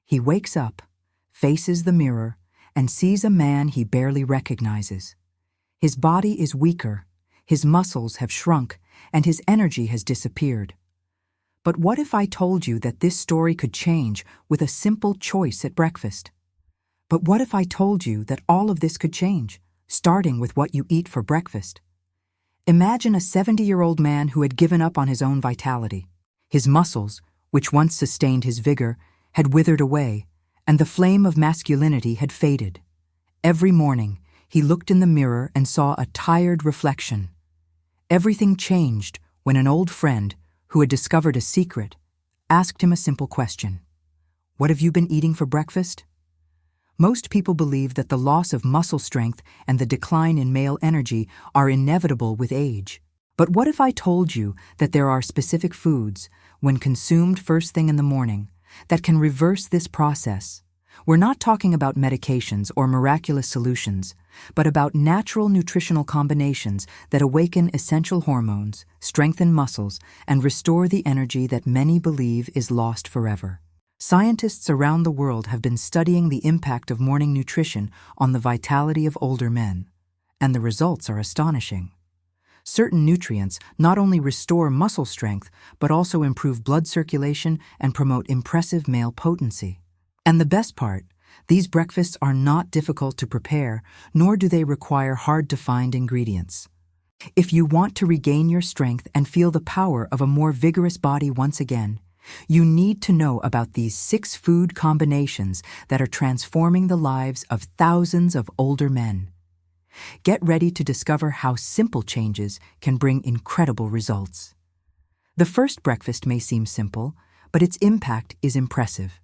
He wakes up, faces the mirror, and sees a man he barely recognizes. His body is weaker, his muscles have shrunk, and his energy has disappeared. But what if I told you that this story could change with a simple choice at breakfast? But what if I told you that all of this could change, starting with what you eat for breakfast? Imagine a 70-year-old man who had given up on his own vitality. His muscles, which once sustained his vigor, had withered away, and the flame of masculinity had faded. Every morning, he looked in the mirror and saw a tired reflection. Everything changed when an old friend, who had discovered a secret, asked him a simple question. "What have you been eating for breakfast?" Most people believe that the loss of muscle strength and the decline in male energy are inevitable with age. But what if I told you that there are specific foods, when consumed first thing in the morning, that can reverse this process? We're not talking about medications or miraculous solutions, but about natural nutritional combinations that awaken essential hormones, strengthen muscles, and restore the energy that many believe is lost forever. Scientists around the world have been studying the impact of morning nutrition on the vitality of older men, and the results are astonishing. Certain nutrients not only restore muscle strength, but also improve blood circulation and promote impressive male potency. And the best part, these breakfasts are not difficult to prepare, nor do they require hard-to-find ingredients. If you want to regain your strength and feel the power of a more vigorous body once again, you need to know about these 6 food combinations that are transforming the lives of thousands of older men. Get ready to discover how simple changes can bring incredible results. The first breakfast may seem simple, but its impact is impressive.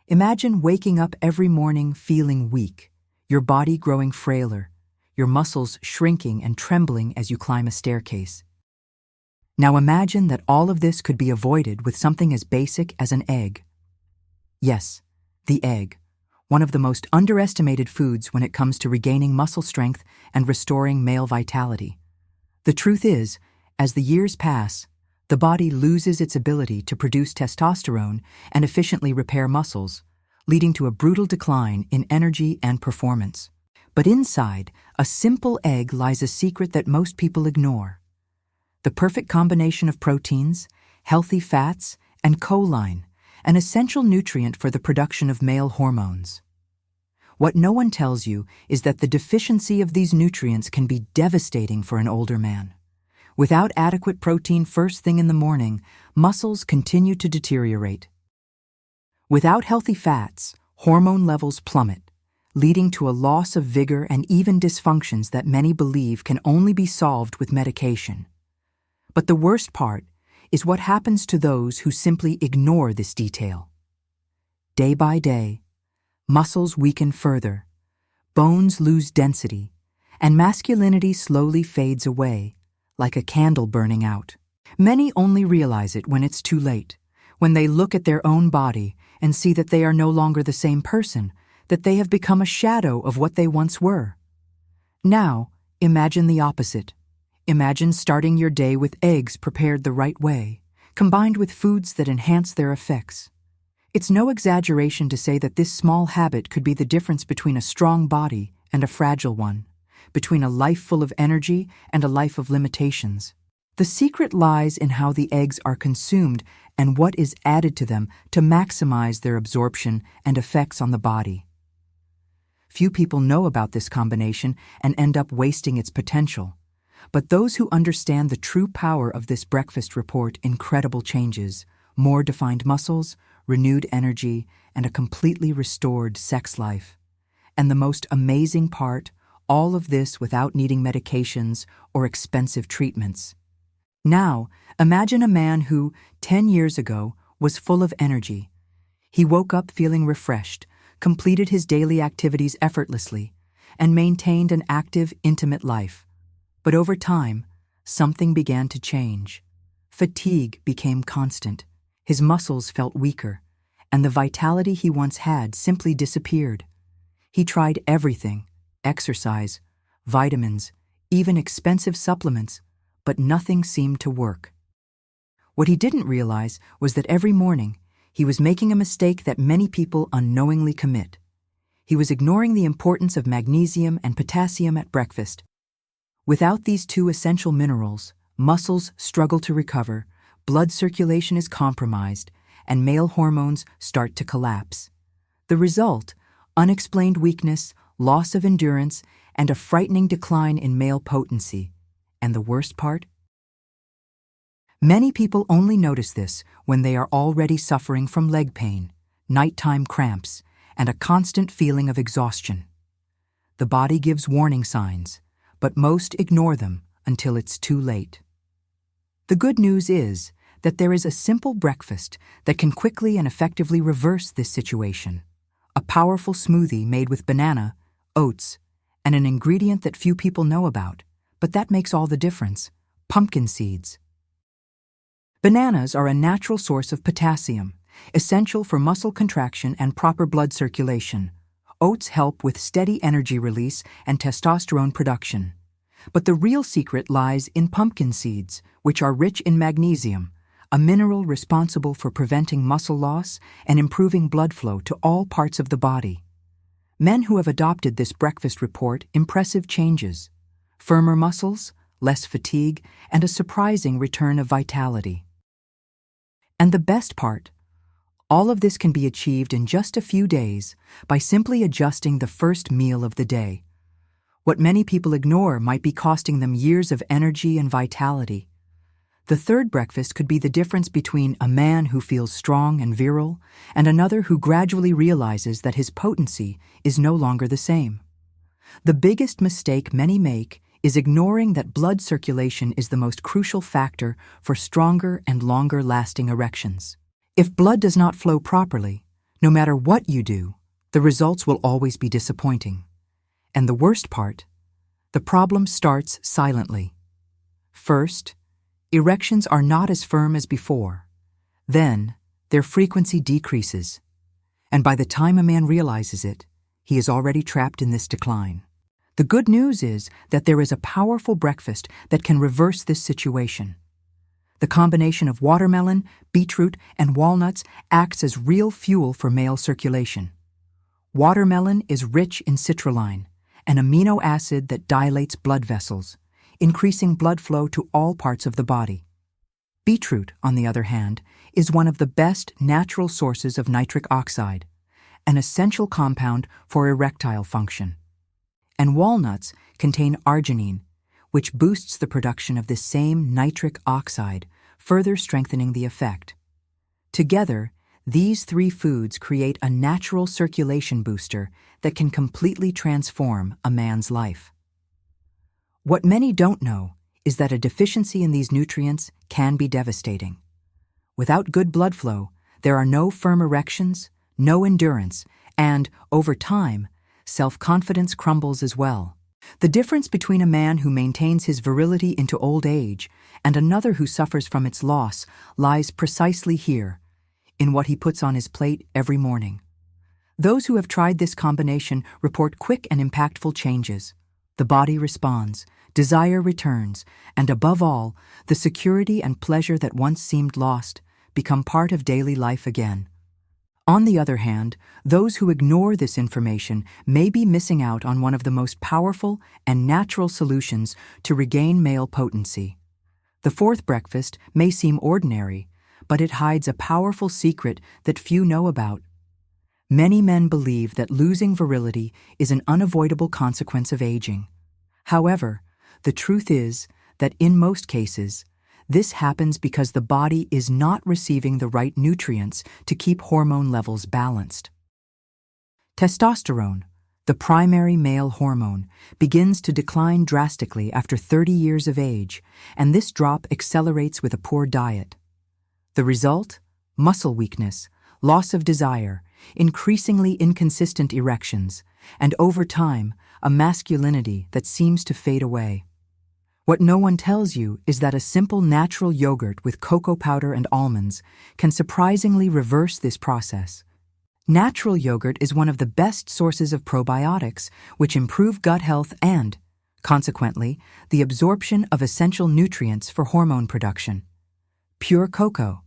Imagine waking up every morning feeling weak, your body growing frailer, your muscles shrinking and trembling as you climb a staircase. Now imagine that all of this could be avoided with something as basic as an egg. Yes, the egg, one of the most underestimated foods when it comes to regaining muscle strength and restoring male vitality. The truth is, as the years pass, the body loses its ability to produce testosterone and efficiently repair muscles, leading to a brutal decline in energy and performance. But inside a simple egg lies a secret that most people ignore. The perfect combination of proteins, healthy fats, and choline, an essential nutrient for the production of male hormones. What no one tells you is that the deficiency of these nutrients can be devastating for an older man. Without adequate protein first thing in the morning, muscles continue to deteriorate. Without healthy fats, hormone levels plummet, leading to a loss of vigor and even dysfunctions that many believe can only be solved with medication. But the worst part is what happens to those who simply ignore this detail. Day by day, muscles weaken further, bones lose density, and masculinity slowly fades away, like a candle burning out. Many only realize it when it's too late, when they look at their own body and see that they are no longer the same person, that they have become a shadow of what they once were. Now, imagine the opposite. Imagine starting your day with eggs prepared the right way, combined with foods that enhance their effects. It's no exaggeration to say that this small habit could be the difference between a strong body and a fragile one, between a life full of energy and a life of limitations. The secret lies in how the eggs are consumed and what is added to them to maximize their absorption and effects on the body. Few people know about this combination and end up wasting its potential. But those who understand the true power of this breakfast report incredible changes, more defined muscles, renewed energy, and a completely restored sex life. And the most amazing part, all of this without needing medications or expensive treatments. Now, imagine a man who, 10 years ago, was full of energy. He woke up feeling refreshed, completed his daily activities effortlessly, and maintained an active, intimate life. But over time, something began to change. Fatigue became constant, his muscles felt weaker, and the vitality he once had simply disappeared. He tried everything, exercise, vitamins, even expensive supplements, but nothing seemed to work. What he didn't realize was that every morning, He was making a mistake that many people unknowingly commit. He was ignoring the importance of magnesium and potassium at breakfast. Without these two essential minerals, muscles struggle to recover, blood circulation is compromised, and male hormones start to collapse. The result: unexplained weakness, loss of endurance, and a frightening decline in male potency. And the worst part? Many people only notice this when they are already suffering from leg pain, nighttime cramps, and a constant feeling of exhaustion. The body gives warning signs, but most ignore them until it's too late. The good news is that there is a simple breakfast that can quickly and effectively reverse this situation. A powerful smoothie made with banana, oats, and an ingredient that few people know about, but that makes all the difference: pumpkin seeds. Bananas are a natural source of potassium, essential for muscle contraction and proper blood circulation. Oats help with steady energy release and testosterone production. But the real secret lies in pumpkin seeds, which are rich in magnesium, a mineral responsible for preventing muscle loss and improving blood flow to all parts of the body. Men who have adopted this breakfast report impressive changes: firmer muscles, less fatigue, and a surprising return of vitality. And the best part: all of this can be achieved in just a few days by simply adjusting the first meal of the day. What many people ignore might be costing them years of energy and vitality. The third breakfast could be the difference between a man who feels strong and virile and another who gradually realizes that his potency is no longer the same. The biggest mistake many make is ignoring that blood circulation is the most crucial factor for stronger and longer-lasting erections. If blood does not flow properly, no matter what you do, the results will always be disappointing. And the worst part: the problem starts silently. First, erections are not as firm as before. Then, their frequency decreases. And by the time a man realizes it, he is already trapped in this decline. The good news is that there is a powerful breakfast that can reverse this situation. The combination of watermelon, beetroot, and walnuts acts as real fuel for male circulation. Watermelon is rich in citrulline, an amino acid that dilates blood vessels, increasing blood flow to all parts of the body. Beetroot, on the other hand, is one of the best natural sources of nitric oxide, an essential compound for erectile function. And walnuts contain arginine, which boosts the production of this same nitric oxide, further strengthening the effect. Together, these three foods create a natural circulation booster that can completely transform a man's life. What many don't know is that a deficiency in these nutrients can be devastating. Without good blood flow, there are no firm erections, no endurance, and, over time, self-confidence crumbles as well. The difference between a man who maintains his virility into old age and another who suffers from its loss lies precisely here, in what he puts on his plate every morning. Those who have tried this combination report quick and impactful changes. The body responds, desire returns, and above all, the security and pleasure that once seemed lost become part of daily life again. On the other hand, those who ignore this information may be missing out on one of the most powerful and natural solutions to regain male potency. The fourth breakfast may seem ordinary, but it hides a powerful secret that few know about. Many men believe that losing virility is an unavoidable consequence of aging. However, the truth is that in most cases, this happens because the body is not receiving the right nutrients to keep hormone levels balanced. Testosterone, the primary male hormone, begins to decline drastically after 30 years of age, and this drop accelerates with a poor diet. The result? Muscle weakness, loss of desire, increasingly inconsistent erections, and over time, a masculinity that seems to fade away. What no one tells you is that a simple natural yogurt with cocoa powder and almonds can surprisingly reverse this process. Natural yogurt is one of the best sources of probiotics, which improve gut health and, consequently, the absorption of essential nutrients for hormone production. Pure cocoa,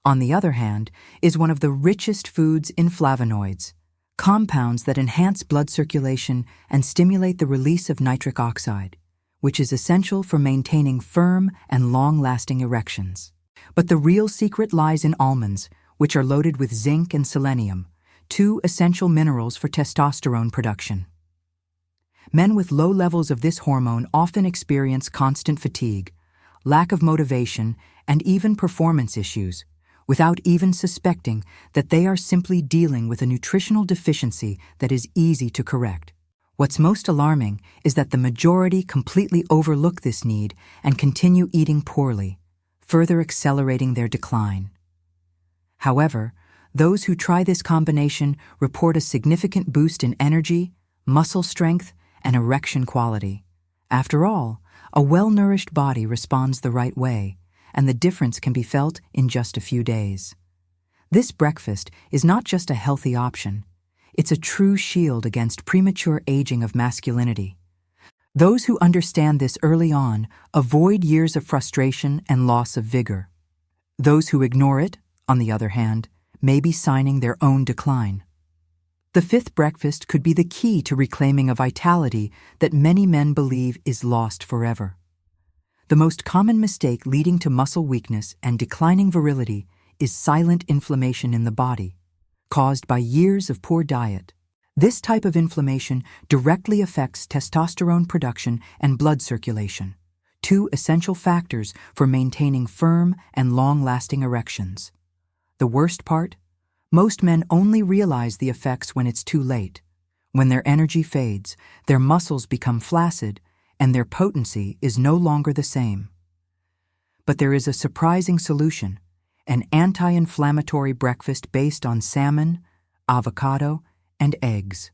on the other hand, is one of the richest foods in flavonoids, compounds that enhance blood circulation and stimulate the release of nitric oxide, which is essential for maintaining firm and long-lasting erections. But the real secret lies in almonds, which are loaded with zinc and selenium, two essential minerals for testosterone production. Men with low levels of this hormone often experience constant fatigue, lack of motivation, and even performance issues, without even suspecting that they are simply dealing with a nutritional deficiency that is easy to correct. What's most alarming is that the majority completely overlook this need and continue eating poorly, further accelerating their decline. However, those who try this combination report a significant boost in energy, muscle strength, and erection quality. After all, a well-nourished body responds the right way, and the difference can be felt in just a few days. This breakfast is not just a healthy option, it's a true shield against premature aging of masculinity. Those who understand this early on avoid years of frustration and loss of vigor. Those who ignore it, on the other hand, may be signing their own decline. The fifth breakfast could be the key to reclaiming a vitality that many men believe is lost forever. The most common mistake leading to muscle weakness and declining virility is silent inflammation in the body, caused by years of poor diet. This type of inflammation directly affects testosterone production and blood circulation, two essential factors for maintaining firm and long-lasting erections. The worst part? Most men only realize the effects when it's too late. When their energy fades, their muscles become flaccid, and their potency is no longer the same. But there is a surprising solution, an anti-inflammatory breakfast based on salmon, avocado, and eggs.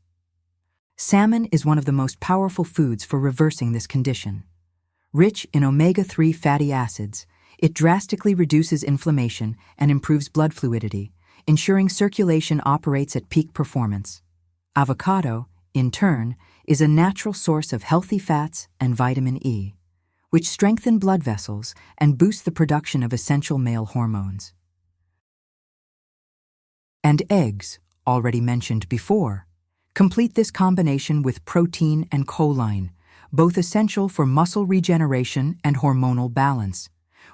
Salmon is one of the most powerful foods for reversing this condition. Rich in omega-3 fatty acids, it drastically reduces inflammation and improves blood fluidity, ensuring circulation operates at peak performance. Avocado, in turn, is a natural source of healthy fats and vitamin E, which strengthen blood vessels and boost the production of essential male hormones. And eggs, already mentioned before, complete this combination with protein and choline, both essential for muscle regeneration and hormonal balance.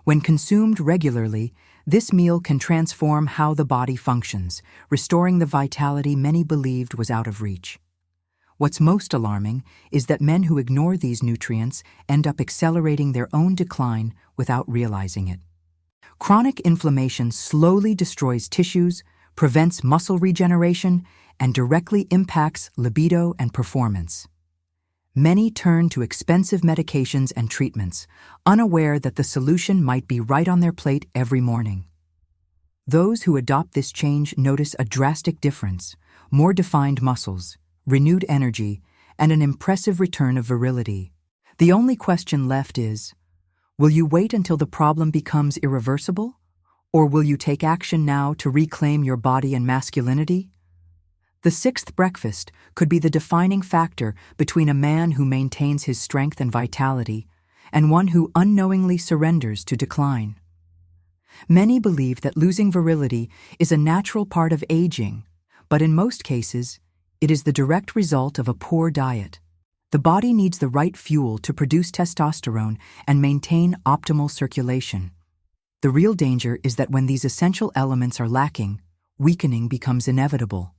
When consumed regularly, this meal can transform how the body functions, restoring the vitality many believed was out of reach. What's most alarming is that men who ignore these nutrients end up accelerating their own decline without realizing it. Chronic inflammation slowly destroys tissues, prevents muscle regeneration, and directly impacts libido and performance. Many turn to expensive medications and treatments, unaware that the solution might be right on their plate every morning. Those who adopt this change notice a drastic difference: more defined muscles, renewed energy, and an impressive return of virility. The only question left is, will you wait until the problem becomes irreversible? Or will you take action now to reclaim your body and masculinity? The sixth breakfast could be the defining factor between a man who maintains his strength and vitality and one who unknowingly surrenders to decline. Many believe that losing virility is a natural part of aging, but in most cases, it is the direct result of a poor diet. The body needs the right fuel to produce testosterone and maintain optimal circulation. The real danger is that when these essential elements are lacking, weakening becomes inevitable.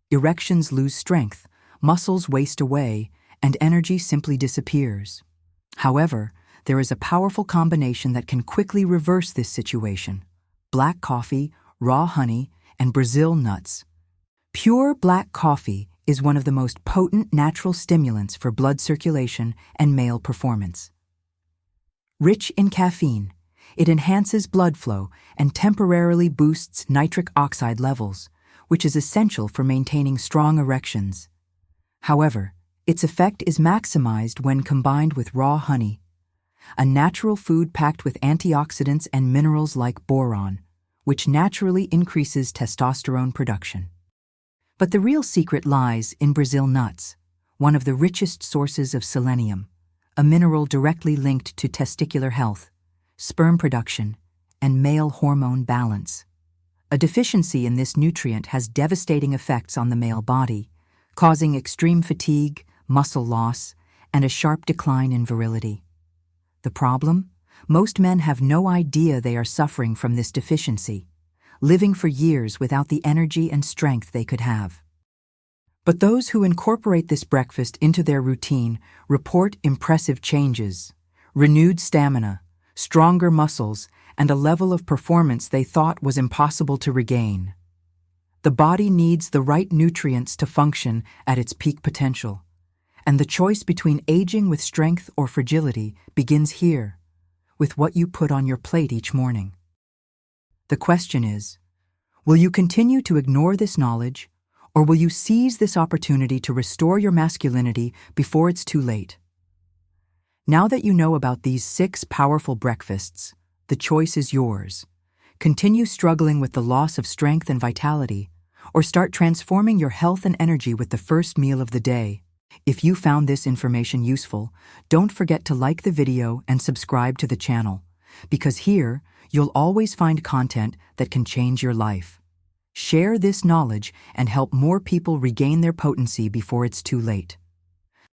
Erections lose strength, muscles waste away, and energy simply disappears. However, there is a powerful combination that can quickly reverse this situation: black coffee, raw honey, and Brazil nuts. Pure black coffee is one of the most potent natural stimulants for blood circulation and male performance. Rich in caffeine, it enhances blood flow and temporarily boosts nitric oxide levels, which is essential for maintaining strong erections. However, its effect is maximized when combined with raw honey, a natural food packed with antioxidants and minerals like boron, which naturally increases testosterone production. But the real secret lies in Brazil nuts, one of the richest sources of selenium, a mineral directly linked to testicular health, sperm production, and male hormone balance. A deficiency in this nutrient has devastating effects on the male body, causing extreme fatigue, muscle loss, and a sharp decline in virility. The problem? Most men have no idea they are suffering from this deficiency, living for years without the energy and strength they could have. But those who incorporate this breakfast into their routine report impressive changes, renewed stamina, stronger muscles, and a level of performance they thought was impossible to regain. The body needs the right nutrients to function at its peak potential, and the choice between aging with strength or fragility begins here, with what you put on your plate each morning. The question is, will you continue to ignore this knowledge, or will you seize this opportunity to restore your masculinity before it's too late? Now that you know about these 6 powerful breakfasts, the choice is yours. Continue struggling with the loss of strength and vitality, or start transforming your health and energy with the first meal of the day. If you found this information useful, don't forget to like the video and subscribe to the channel, because here you'll always find content that can change your life. Share this knowledge and help more people regain their potency before it's too late.